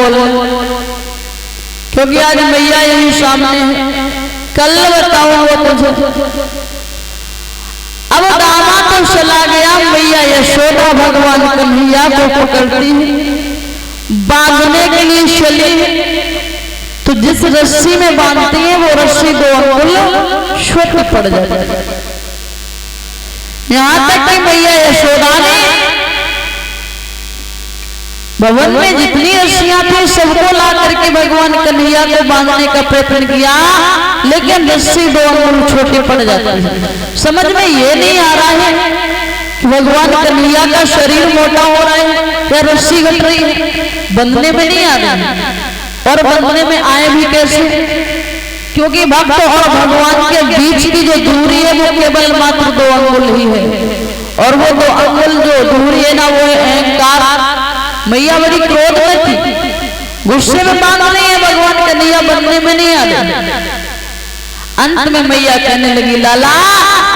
बोल, क्योंकि आज मैया यही सामने है, कल बताऊंगा तुझे। अब दामाद तो चला गया, मैया यशोदा भगवान कन्हैया को पकड़ती है, बांधने के लिए चली, तो जिस रस्सी में बांधती है वो रस्सी 2 अंगुल छोटी पड़ जाती है। यहां तक कि मैया यशोदा ने भवन में जितनी रस्सियां थी सबको ला करके भगवान कन्हैया को बांधने का प्रयत्न किया, लेकिन रस्सी 2 अंगुल छोटी पड़ जाती है। समझ में ये नहीं आ रहा है कि भगवान कन्हैया का शरीर मोटा हो रहा है या रस्सी घट रही है, बंधने में नहीं आ रही। और बंधने में आए भी कैसे? क्योंकि भक्त और भगवान के बीच की जो दूरी है वो केवल मात्र 2 अंगुल ही है, और वो 2 अंगुल जो दूरी है ना वो है अहंकार। मैया बड़ी क्रोध में थी, गुस्से में बांध रही है भगवान कन्हैया, बंधने में नहीं आ रही। अंत में मैया कहने लगी, लाला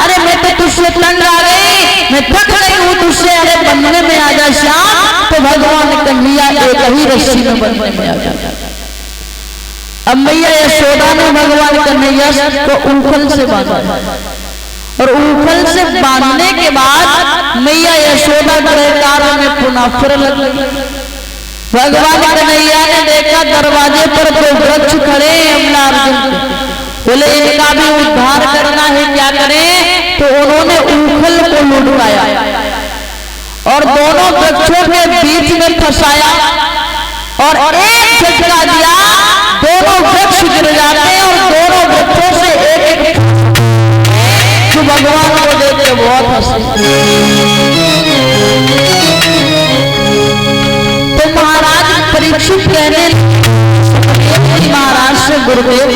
अरे मैं तो तुझसे तंग आ गई, मैं थक गई हूं तुझसे, अरे बंधने में आ जा श्याम। तो भगवान कन्हैया एक ही रस्सी में बंधने में आ जा। अब मैया यशोदा ने भगवान कन्हैया को ऊखल से बांधा, और ऊखल से बांधने के बाद मैया यशोदा गृहकार्य में पुनः फिर लग गई। भगवान कन्हैया ने देखा दरवाजे पर 2 वृक्ष खड़े हैं, बोले इनका भी उद्धार करना है, क्या करें? तो उन्होंने ऊखल को लुढ़काया और दोनों वृक्षों के बीच में फंसाया और एक झटका दिया, दोनों वृक्ष गिर जाते और दोनों वृक्षों से एक जो भगवान को देते बहुत हंसी। तो महाराज परीक्षित कहने महाराज से, गुरुदेव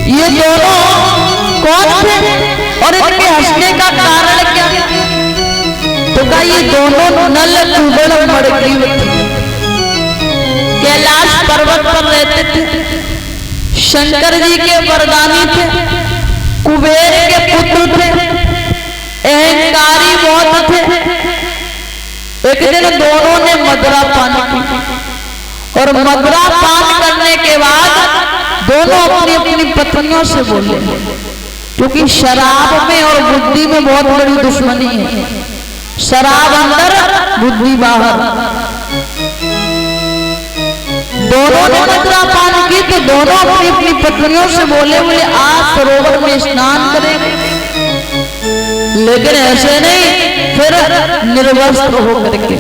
ये दोनों कौन थे और इनके हंसने का कारण क्या? तो कहा ये दोनों नल कुबड़ मड़ग्रीव कैलाश पर्वत पर रहते थे, शंकर जी के वरदानी थे, कुबेर के पुत्र थे, अहंकारी बहुत थे। एक दिन दोनों ने मदरा पान की, और मदरा पान करने के बाद दोनों अपनी अपनी पत्नियों से बोले, क्योंकि शराब में और बुद्धि में बहुत बड़ी दुश्मनी है, शराब अंदर बुद्धि बाहर। दोनों ने मदरा पान की तो दोनों अपनी अपनी पत्नियों से बोले, आज सरोवर में स्नान करेंगे, लेकिन ऐसे नहीं, फिर निर्वस्त्र होकर के।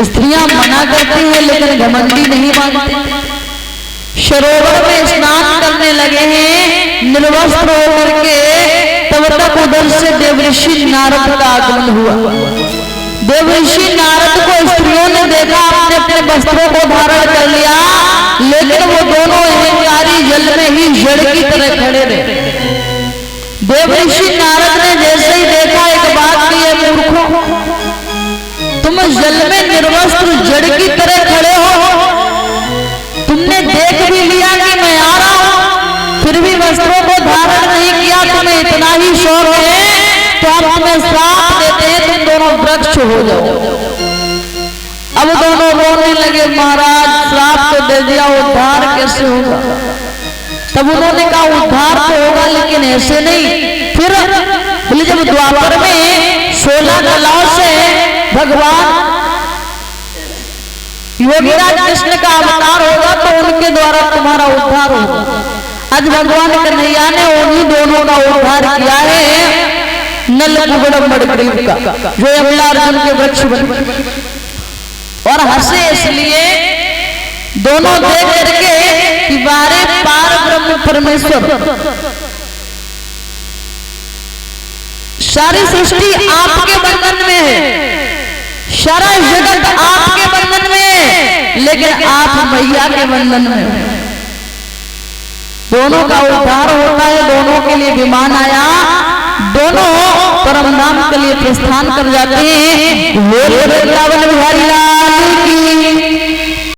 स्त्रियां मना करती हैं लेकिन घमंडी नहीं मानती। सरोवर में स्नान करने लगे हैं निर्वस्त्र होकर के, तब तक उधर से देवऋषि नारद का आगमन हुआ। देवऋषि नारद को स्त्रियों ने देखा, अपने अपने वस्त्रों को धारण कर लिया, लेकिन वो दोनों अहंकारी जल में ही जड़ की तरह खड़े रहे। देवऋषि नारद ने जैसे ही देखा, एक बात की है मूर्खों, तुम जल में निर्वस्त्र जड़ की तरह खड़े हो, तुमने देख भी लिया कि मैं आ रहा हूं, फिर भी वस्त्रों को धारण नहीं किया, तुम्हें इतना ही शौक है तो हम तुम्हें श्राप देते हैं, तुम दोनों वृक्ष हो जाओ। अब दोनों रोने लगे, महाराज श्राप तो दे दिया, उद्धार कैसे होगा? तब उन्होंने कहा उद्धार तो होगा लेकिन ऐसे नहीं। फिर बोले जब द्वापर में 16 कलाओं से भगवान योगीराज कृष्ण का अवतार होगा तो उनके द्वारा तुम्हारा उद्धार होगा। आज भगवान कन्हैया ने उन्हीं दोनों का उद्धार किया है, नल कुबड़ मड़ग्रीव का, जो अमलार्जुन के वृक्ष बने। और हंसे इसलिए दोनों देख करके कि बारे पार ब्रह्म परमेश्वर, सारी सृष्टि आपके बंधन में है, सारा जगत आपके बंधन में है, लेकिन आप मैया के बंधन में है। दोनों का उद्धार होता है, दोनों के लिए विमान आया, दोनों परम धाम के लिए प्रस्थान कर जाते हैं। वृंदावन बिहारी लाल की